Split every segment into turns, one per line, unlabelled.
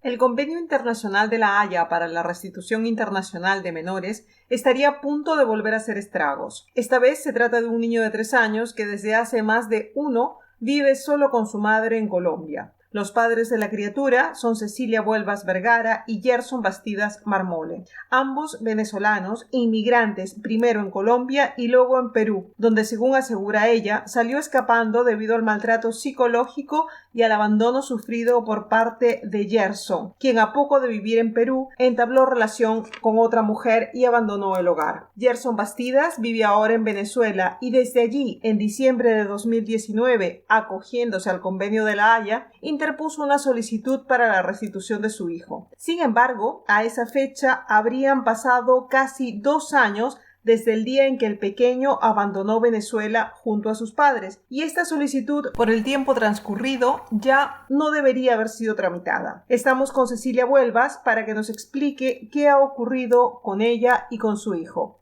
El Convenio Internacional de La Haya para la Restitución Internacional de Menores estaría a punto de volver a hacer estragos. Esta vez se trata de un niño de 3 años que desde hace más de uno vive solo con su madre en Colombia. Los padres de la criatura son Cecilia Vuelvas Vergara y Gerson Bastidas Marmole, ambos venezolanos, inmigrantes primero en Colombia y luego en Perú, donde según asegura ella, salió escapando debido al maltrato psicológico y al abandono sufrido por parte de Gerson, quien a poco de vivir en Perú entabló relación con otra mujer y abandonó el hogar. Gerson Bastidas vive ahora en Venezuela y desde allí, en diciembre de 2019, acogiéndose al Convenio de La Haya, interpuso una solicitud para la restitución de su hijo. Sin embargo, a esa fecha habrían pasado casi 2 años desde el día en que el pequeño abandonó Venezuela junto a sus padres, y esta solicitud, por el tiempo transcurrido, ya no debería haber sido tramitada. Estamos con Cecilia Vuelvas para que nos explique qué ha ocurrido con ella y con su hijo.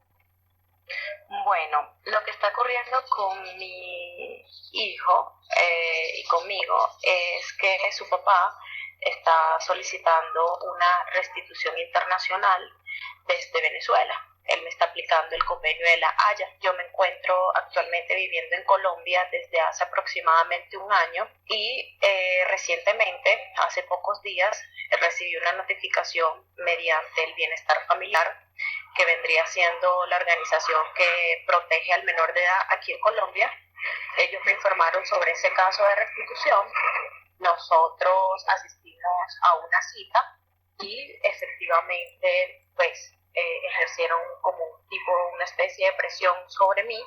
Bueno, lo que está ocurriendo con mi hijo y conmigo es que su papá está solicitando una restitución internacional desde Venezuela. Él me está aplicando el convenio de La Haya. Yo me encuentro actualmente viviendo en Colombia desde hace aproximadamente un año y recientemente, hace pocos días, recibí una notificación mediante el Bienestar Familiar, que vendría siendo la organización que protege al menor de edad aquí en Colombia. Ellos me informaron sobre ese caso de restitución. Nosotros asistimos a una cita y efectivamente ejercieron como una especie de presión sobre mí,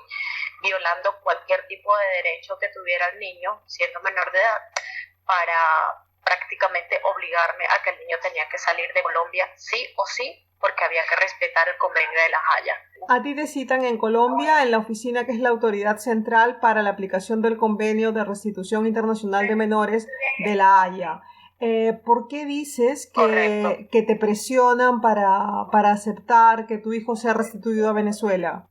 violando cualquier tipo de derecho que tuviera el niño siendo menor de edad, para prácticamente obligarme a que el niño tenía que salir de Colombia sí o sí, porque había que respetar el convenio de La Haya.
A ti te citan en Colombia, en la oficina que es la autoridad central para la aplicación del convenio de restitución internacional de menores de La Haya. ¿Por qué dices que te presionan para aceptar que tu hijo sea restituido a Venezuela?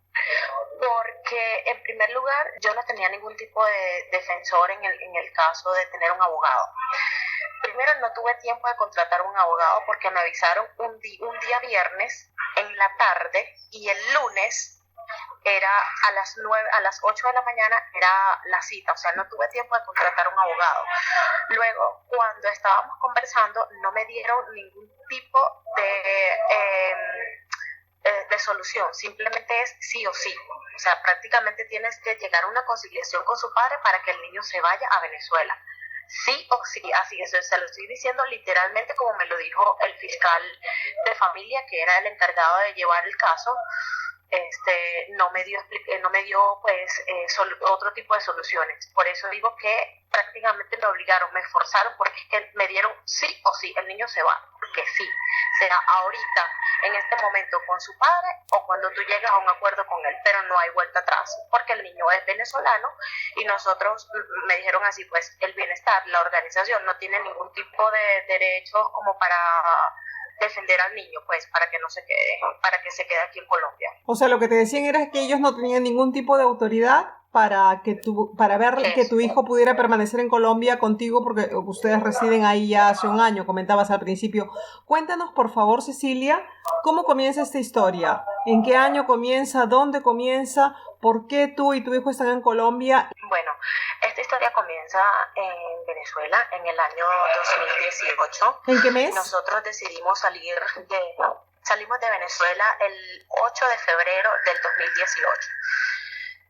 Porque en primer lugar yo no tenía ningún tipo de defensor en el caso de tener un abogado. Primero, no tuve tiempo de contratar un abogado porque me avisaron un día viernes en la tarde, y el lunes era a las 8 de la mañana era la cita, o sea, no tuve tiempo de contratar un abogado. Luego, cuando estábamos conversando, no me dieron ningún tipo de solución, simplemente es sí o sí. O sea, prácticamente tienes que llegar a una conciliación con su padre para que el niño se vaya a Venezuela. Sí o sí, así es, se lo estoy diciendo literalmente como me lo dijo el fiscal de familia, que era el encargado de llevar el caso. No me dio otro tipo de soluciones. Por eso digo que prácticamente me obligaron, me forzaron, porque es que me dieron sí o sí, el niño se va, porque sí, será ahorita, en este momento con su padre, o cuando tú llegas a un acuerdo con él, pero no hay vuelta atrás, porque el niño es venezolano y nosotros, me dijeron así, pues el bienestar, la organización no tiene ningún tipo de derechos como para defender al niño, pues para que no se quede, para que se quede aquí en Colombia.
O sea, lo que te decían era que ellos no tenían ningún tipo de autoridad para ver que tu hijo pudiera permanecer en Colombia contigo, porque ustedes residen ahí ya hace un año, comentabas al principio. Cuéntanos, por favor, Cecilia, ¿cómo comienza esta historia? ¿En qué año comienza? ¿Dónde comienza? ¿Por qué tú y tu hijo están en Colombia?
Bueno, esta historia comienza en Venezuela en el año 2018.
¿En qué mes?
Nosotros decidimos salimos de Venezuela el 8 de febrero del 2018.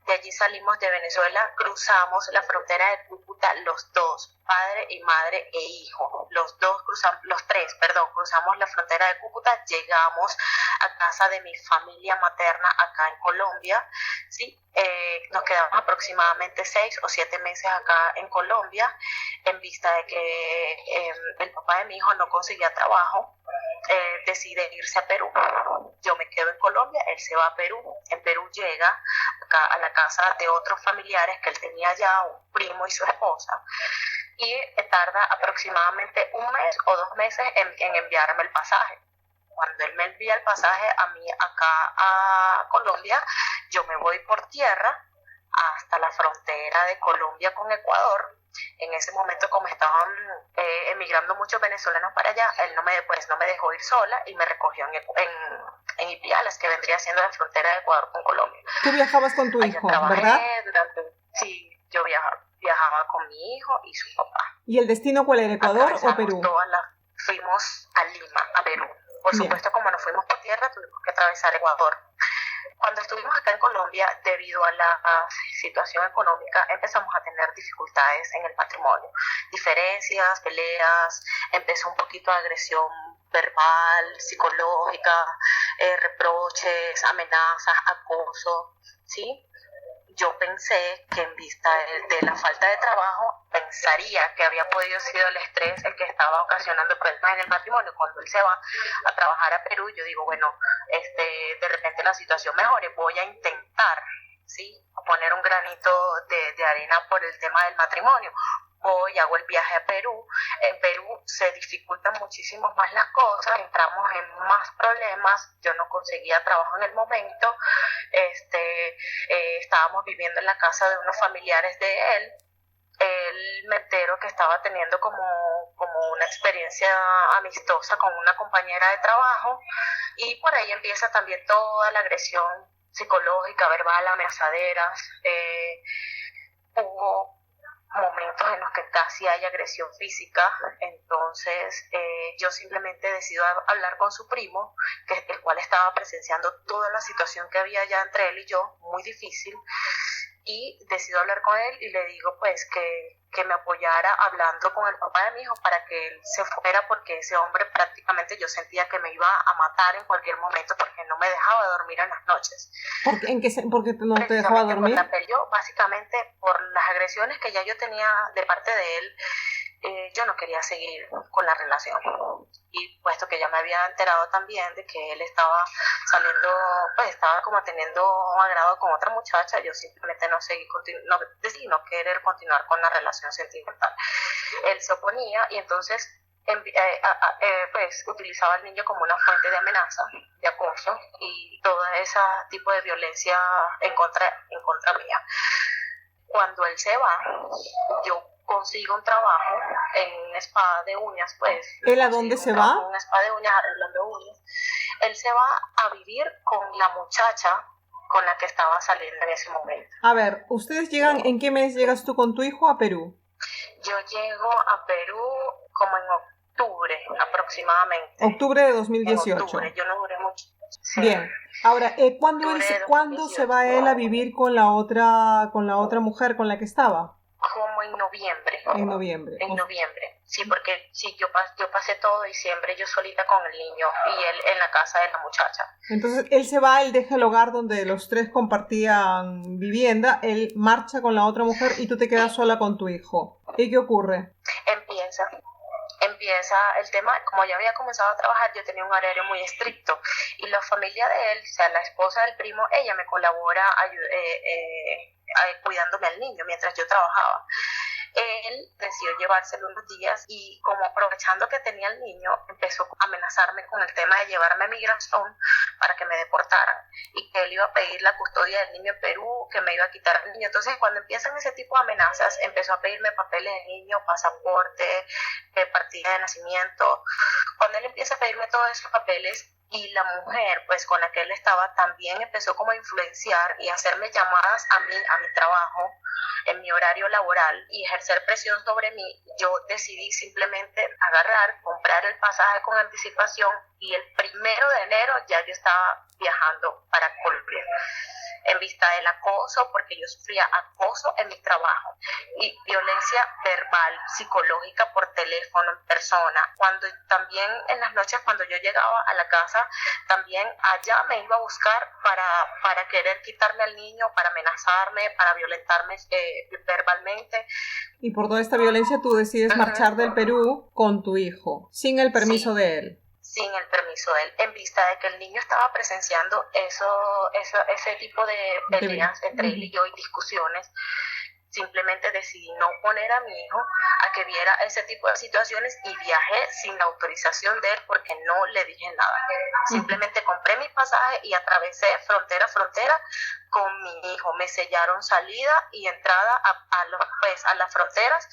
De allí salimos de Venezuela, cruzamos la frontera de Cúcuta, los dos, padre y madre e hijo. Los tres, cruzamos la frontera de Cúcuta, llegamos a casa de mi familia materna acá en Colombia, ¿sí? Nos quedamos aproximadamente 6 o 7 meses acá en Colombia, en vista de que el papá de mi hijo no conseguía trabajo. Decide irse a Perú. Yo me quedo en Colombia, él se va a Perú. En Perú llega acá a la casa de otros familiares que él tenía ya, un primo y su esposa, y tarda aproximadamente 1 mes o 2 meses en enviarme el pasaje. Cuando él me envía el pasaje a mí acá a Colombia, yo me voy por tierra hasta la frontera de Colombia con Ecuador, En ese momento, como estaban emigrando muchos venezolanos para allá, él no me dejó ir sola y me recogió en Ipiales, que vendría siendo la frontera de Ecuador con Colombia.
Tú viajabas con tu
Allá
hijo,
trabajé
¿verdad?
Sí, yo viajaba con mi hijo y su papá.
¿Y el destino cuál era, Ecuador o Perú?
Fuimos a Lima, a Perú. Por
Bien.
supuesto, como nos fuimos por tierra, tuvimos que atravesar Ecuador. Cuando estuvimos acá en Colombia, debido a la situación económica, empezamos a tener dificultades en el matrimonio. Diferencias, peleas, empezó un poquito de agresión verbal, psicológica, reproches, amenazas, acoso, ¿sí? Yo pensé que en vista de la falta de trabajo, pensaría que había podido ser el estrés el que estaba ocasionando problemas en el matrimonio. Cuando él se va a trabajar a Perú, yo digo, bueno, de repente la situación mejore, voy a intentar, ¿sí?, poner un granito de arena por el tema del matrimonio. Hago el viaje a Perú. En Perú se dificultan muchísimo más las cosas, entramos en más problemas. Yo no conseguía trabajo en el momento. Estábamos viviendo en la casa de unos familiares de él. Él me entero que estaba teniendo como una experiencia amistosa con una compañera de trabajo, y por ahí empieza también toda la agresión psicológica, verbal, amenazaderas. Hubo momentos en los que casi hay agresión física. Entonces yo simplemente decido hablar con su primo, el cual estaba presenciando toda la situación que había ya entre él y yo, muy difícil, y decido hablar con él y le digo pues que me apoyara hablando con el papá de mi hijo para que él se fuera, porque ese hombre prácticamente yo sentía que me iba a matar en cualquier momento, porque no me dejaba dormir en las noches.
¿Por qué no te dejaba dormir?
Yo, básicamente por las agresiones que ya yo tenía de parte de él, yo no quería seguir con la relación. Y puesto que ya me había enterado también de que él estaba saliendo, pues estaba como teniendo un agrado con otra muchacha, yo simplemente decidí no querer continuar con la relación sentimental. Él se oponía y entonces pues utilizaba al niño como una fuente de amenaza, de acoso y todo ese tipo de violencia en contra mía. Cuando él se va, yo consigo un trabajo en un spa de uñas, pues.
¿Él a dónde se va?
En un spa de uñas, arreglando uñas. Él se va a vivir con la muchacha con la que estaba saliendo en ese momento.
A ver, ¿ustedes llegan, en qué mes llegas tú con tu hijo a Perú?
Yo llego a Perú como en octubre aproximadamente.
Octubre de 2018.
En octubre, yo no duré mucho. Sí.
Bien. Ahora, ¿cuándo se va él a vivir con la otra mujer con la que estaba?
Como en noviembre.
En noviembre.
En noviembre. Sí, porque sí, yo pasé todo diciembre yo solita con el niño y él en la casa de la muchacha.
Entonces, él deja el hogar donde los tres compartían vivienda, él marcha con la otra mujer y tú te quedas sola con tu hijo. ¿Y qué ocurre?
Empieza el tema. Como ya había comenzado a trabajar, yo tenía un horario muy estricto y la familia de él, o sea, la esposa del primo, ella me colabora cuidándome al niño mientras yo trabajaba. Él decidió llevárselo unos días y, como aprovechando que tenía el niño, empezó a amenazarme con el tema de llevarme a migración para que me deportaran y que él iba a pedir la custodia del niño en Perú, que me iba a quitar al niño. Entonces, cuando empiezan ese tipo de amenazas, empezó a pedirme papeles del niño, pasaporte, partida de nacimiento. Cuando él empieza a pedirme todos esos papeles, y la mujer pues con la que él estaba también empezó como a influenciar y a hacerme llamadas a mi trabajo en mi horario laboral y ejercer presión sobre mí, yo decidí simplemente comprar el pasaje con anticipación, y el 1 de enero ya yo estaba viajando para Colombia, en vista del acoso, porque yo sufría acoso en mi trabajo y violencia verbal, psicológica por teléfono, en persona. Cuando también en las noches, cuando yo llegaba a la casa, también allá me iba a buscar para querer quitarme al niño, para amenazarme, para violentarme verbalmente.
Y por toda esta violencia tú decides marchar del Perú con tu hijo, sin el permiso de él.
Sin el permiso de él, en vista de que el niño estaba presenciando ese tipo de peleas entre él y yo y discusiones. simplemente decidí no poner a mi hijo a que viera ese tipo de situaciones y viajé sin la autorización de él porque no le dije nada. Simplemente compré mi pasaje y atravesé frontera a frontera con mi hijo. Me sellaron salida y entrada a las fronteras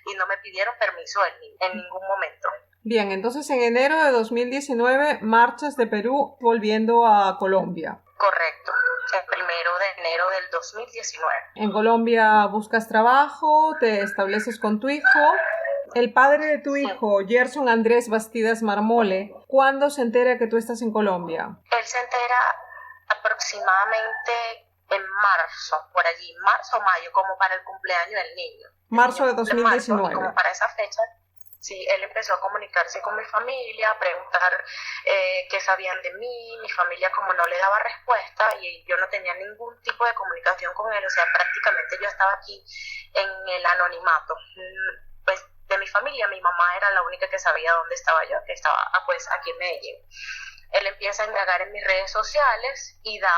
y no me pidieron permiso en ningún momento.
Bien, entonces en enero de 2019 marchas de Perú volviendo a Colombia.
Correcto, el 1 de enero del 2019.
En Colombia buscas trabajo, te estableces con tu hijo. El padre de tu hijo, Gerson Andrés Bastidas Marmole, ¿cuándo se entera que tú estás en Colombia?
Él se entera aproximadamente en marzo, por allí, marzo o mayo, como para el cumpleaños del niño.
Marzo de 2019.
Marzo, y como para esa fecha, sí, él empezó a comunicarse con mi familia, a preguntar qué sabían de mí. Mi familia como no le daba respuesta y yo no tenía ningún tipo de comunicación con él, o sea, prácticamente yo estaba aquí en el anonimato. Pues de mi familia, mi mamá era la única que sabía dónde estaba yo, que estaba pues aquí en Medellín. Él empieza a indagar en mis redes sociales y da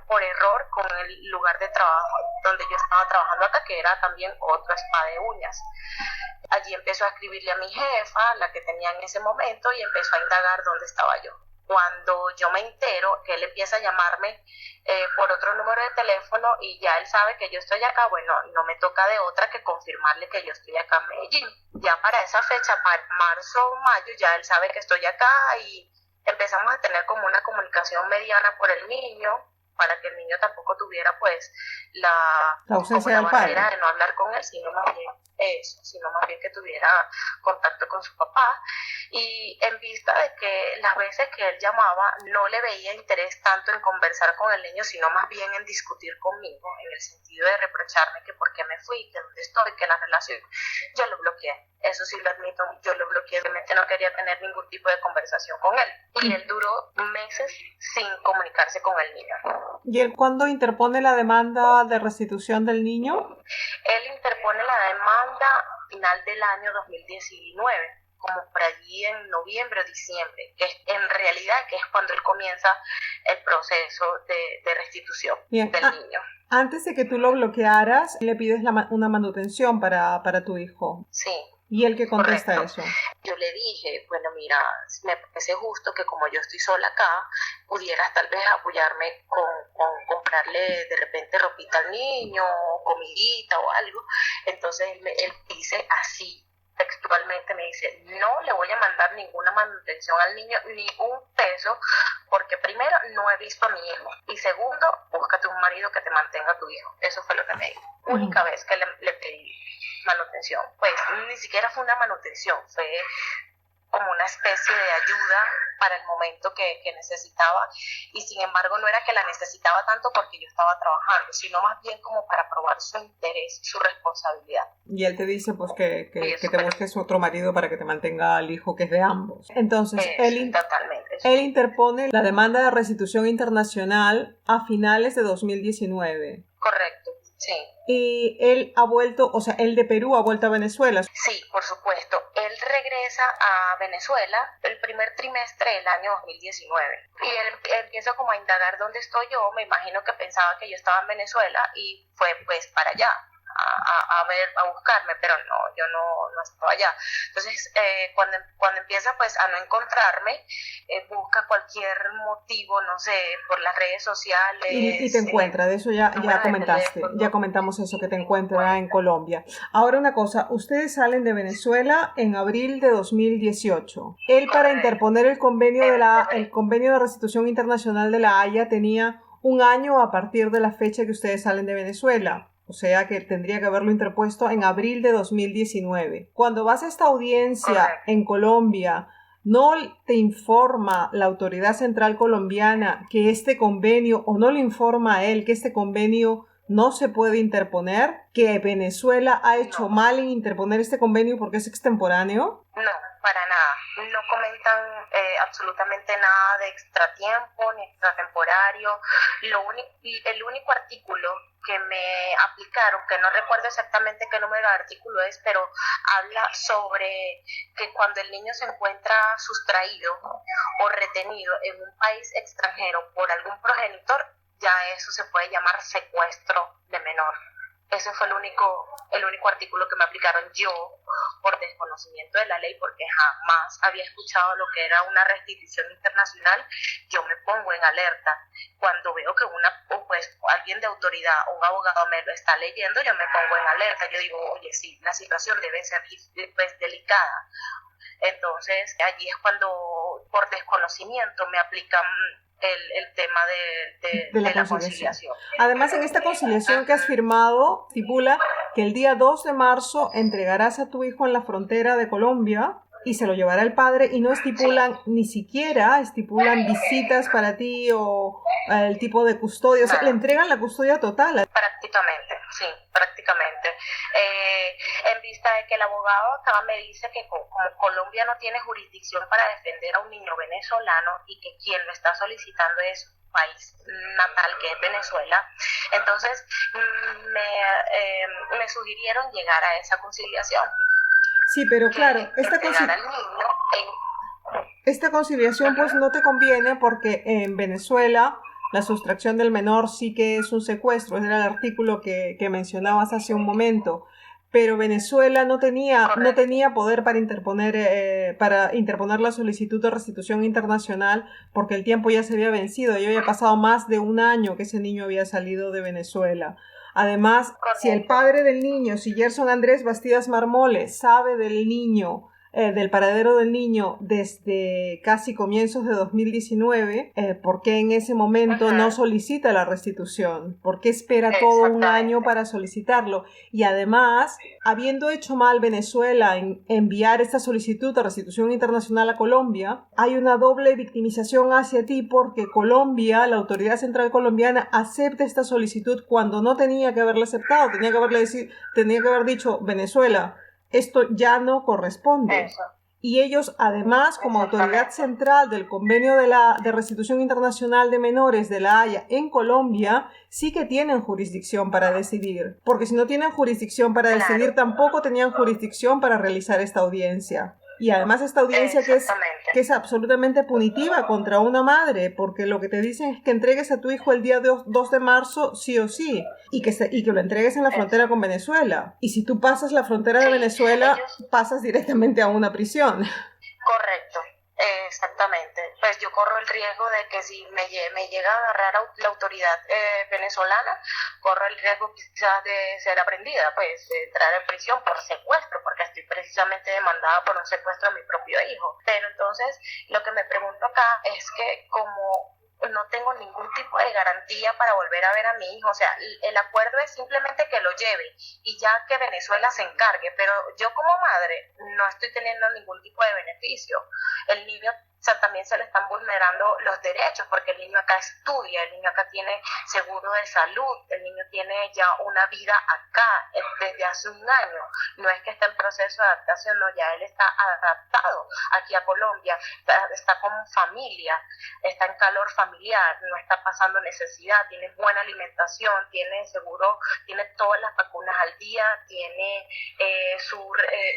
por error con el lugar de trabajo donde yo estaba trabajando acá, que era también otro spa de uñas. Allí empezó a escribirle a mi jefa, la que tenía en ese momento, y empezó a indagar dónde estaba yo. Cuando yo me entero que él empieza a llamarme por otro número de teléfono y ya él sabe que yo estoy acá, bueno, no me toca de otra que confirmarle que yo estoy acá en Medellín. Ya para esa fecha, para marzo o mayo, ya él sabe que estoy acá y empezamos a tener como una comunicación mediana por el niño, para que el niño tampoco tuviera pues la
ausencia del
barrera
padre,
de no hablar con él, sino más bien que tuviera contacto con su papá. Y en vista de que las veces que él llamaba no le veía interés tanto en conversar con el niño, sino más bien en discutir conmigo, en el sentido de reprocharme que por qué me fui, que dónde estoy, que la relación, yo lo bloqueé. Eso sí lo admito, yo lo bloqueé, realmente no quería tener ningún tipo de conversación con él. Y él duró meses sin comunicarse con el niño.
¿Y él cuándo interpone la demanda de restitución del niño?
Él interpone la demanda a final del año 2019, como por allí en noviembre o diciembre, que es, en realidad que es cuando él comienza el proceso de restitución del niño.
Antes de que tú lo bloquearas, le pides una manutención para tu hijo.
Sí.
¿Y él qué contesta?
Correcto. Eso? Yo le dije, bueno, mira, me parece justo que como yo estoy sola acá, pudieras tal vez apoyarme con comprarle de repente ropita al niño, comidita o algo. Entonces él dice así, textualmente me dice, no le voy a mandar ninguna manutención al niño, ni un peso, porque primero no he visto a mi hijo, y segundo, búscate un marido que te mantenga a tu hijo. Eso fue lo que me dijo. Única vez que le pedí manutención. Pues ni siquiera fue una manutención, fue como una especie de ayuda para el momento que necesitaba, y sin embargo no era que la necesitaba tanto porque yo estaba trabajando, sino más bien como para probar su interés, su responsabilidad.
Y él te dice pues que te busques otro marido para que te mantenga al hijo, que es de ambos. Entonces,
totalmente.
Él interpone la demanda de restitución internacional a finales de 2019.
Correcto, sí.
Y él ha vuelto, o sea, él de Perú ha vuelto a Venezuela.
Sí, por supuesto. Él regresa a Venezuela el primer trimestre del año 2019. Y él empieza como a indagar dónde estoy yo. Me imagino que pensaba que yo estaba en Venezuela y fue pues para allá a buscarme, pero no, yo no estaba allá. Entonces, cuando empieza pues a no encontrarme, busca cualquier motivo, no sé, por las redes sociales.
Y te encuentra, de eso ya comentaste, ya comentamos eso, que te encuentra en Colombia. Ahora una cosa, ustedes salen de Venezuela en abril de 2018. Él, para interponer el convenio de restitución internacional de La Haya, tenía un año a partir de la fecha que ustedes salen de Venezuela. O sea que tendría que haberlo interpuesto en abril de 2019. Cuando vas a esta audiencia en Colombia, ¿no te informa la autoridad central colombiana que este convenio, o no le informa a él que este convenio no se puede interponer? ¿Que Venezuela ha hecho mal en interponer este convenio porque es extemporáneo?
No, para nada. No comentan absolutamente nada de extratiempo ni extratemporario. El único artículo que me aplicaron, que no recuerdo exactamente qué número de artículo es, pero habla sobre que cuando el niño se encuentra sustraído o retenido en un país extranjero por algún progenitor, ya eso se puede llamar secuestro de menor. Ese fue el único artículo que me aplicaron. Yo, por desconocimiento de la ley, porque jamás había escuchado lo que era una restitución internacional, yo me pongo en alerta. Cuando veo que alguien de autoridad, un abogado me lo está leyendo, yo me pongo en alerta. Yo digo, oye, sí, la situación debe ser pues delicada. Entonces, allí es cuando, por desconocimiento, me aplican el tema de la conciliación.
Además, en esta conciliación que has firmado, estipula que el día 2 de marzo entregarás a tu hijo en la frontera de Colombia y se lo llevará el padre, y no estipulan, ni siquiera estipulan visitas para ti o el tipo de custodia, o sea, le entregan la custodia total.
Prácticamente, sí, prácticamente. En vista de que el abogado acá me dice que como Colombia no tiene jurisdicción para defender a un niño venezolano y que quien lo está solicitando es su país natal, que es Venezuela, entonces me sugirieron llegar a esa conciliación.
Sí, pero claro, esta conciliación pues no te conviene porque en Venezuela la sustracción del menor sí que es un secuestro, ese era el artículo que mencionabas hace un momento, pero Venezuela no tenía poder para interponer la solicitud de restitución internacional porque el tiempo ya se había vencido, ya había pasado más de un año que ese niño había salido de Venezuela. Además, si el padre del niño, si Gerson Andrés Bastidas Marmoles sabe del niño, del paradero del niño desde casi comienzos de 2019, ¿por qué en ese momento no solicita la restitución? ¿Por qué espera todo un año para solicitarlo? Y además, habiendo hecho mal Venezuela en enviar esta solicitud de restitución internacional a Colombia, hay una doble victimización hacia ti porque Colombia, la autoridad central colombiana, acepta esta solicitud cuando no tenía que haberla aceptado, tenía que haber dicho, Venezuela, esto ya no corresponde.
Eso.
Y ellos, además, como autoridad central del convenio de restitución internacional de menores de La Haya en Colombia, sí que tienen jurisdicción para decidir. Porque si no tienen jurisdicción para decidir, tampoco tenían jurisdicción para realizar esta audiencia. Y además esta audiencia que es absolutamente punitiva contra una madre, porque lo que te dicen es que entregues a tu hijo el día 2 de marzo sí o sí, y que lo entregues en la frontera con Venezuela. Y si tú pasas la frontera de Venezuela, pasas directamente a una prisión.
Correcto. Exactamente, pues yo corro el riesgo de que si me llega a agarrar la autoridad venezolana, corro el riesgo quizás de ser aprendida, pues de entrar en prisión por secuestro, porque estoy precisamente demandada por un secuestro de mi propio hijo. Pero entonces lo que me pregunto acá es que como no tengo ningún tipo de garantía para volver a ver a mi hijo, o sea, el acuerdo es simplemente que lo lleve y ya que Venezuela se encargue, pero yo como madre no estoy teniendo ningún tipo de beneficio. El niño, o sea, también se le están vulnerando los derechos porque el niño acá estudia, el niño acá tiene seguro de salud, el niño tiene ya una vida acá desde hace un año, no es que está en proceso de adaptación, no, ya él está adaptado aquí a Colombia, está con familia, está en calor familiar, no está pasando necesidad, tiene buena alimentación, tiene seguro, tiene todas las vacunas al día, tiene su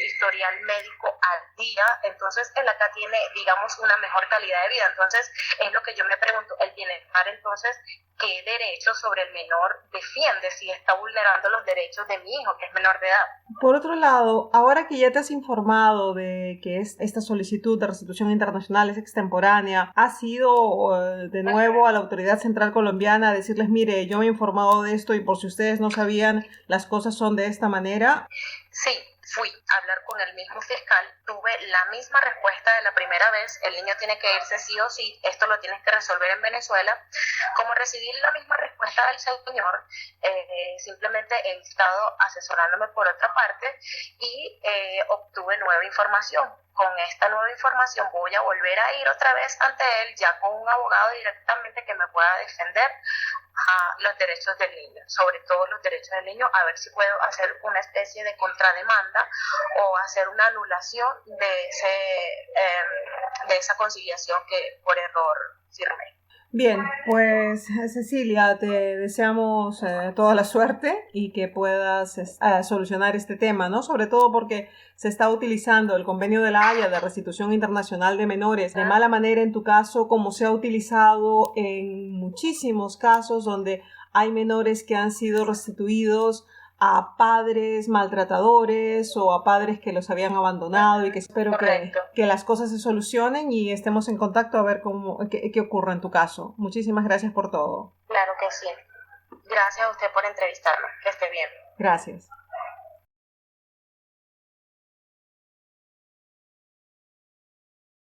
historial médico al día, entonces él acá tiene, digamos, una mejor calidad de vida. Entonces es lo que yo me pregunto, el bienestar, entonces, ¿qué derechos sobre el menor defiende si está vulnerando los derechos de mi hijo, que es menor de edad?
Por otro lado, ahora que ya te has informado de que esta solicitud de restitución internacional es extemporánea, ¿has ido de nuevo a la autoridad central colombiana a decirles, mire, yo me he informado de esto y por si ustedes no sabían, las cosas son de esta manera?
Sí. Fui a hablar con el mismo fiscal, tuve la misma respuesta de la primera vez, el niño tiene que irse sí o sí, esto lo tienes que resolver en Venezuela. Como recibí la misma respuesta del señor, simplemente he estado asesorándome por otra parte y obtuve nueva información. Con esta nueva información voy a volver a ir otra vez ante él, ya con un abogado directamente que me pueda defender a los derechos del niño, sobre todo los derechos del niño, a ver si puedo hacer una especie de contrademanda o hacer una anulación de esa conciliación que por error firmé.
Bien, pues Cecilia, te deseamos toda la suerte y que puedas solucionar este tema, ¿no? Sobre todo porque se está utilizando el convenio de La Haya de restitución internacional de menores de mala manera en tu caso, como se ha utilizado en muchísimos casos donde hay menores que han sido restituidos a padres maltratadores o a padres que los habían abandonado y que espero que las cosas se solucionen y estemos en contacto a ver qué ocurre en tu caso. Muchísimas gracias por todo.
Claro que sí. Gracias a usted por entrevistarme. Que esté bien.
Gracias.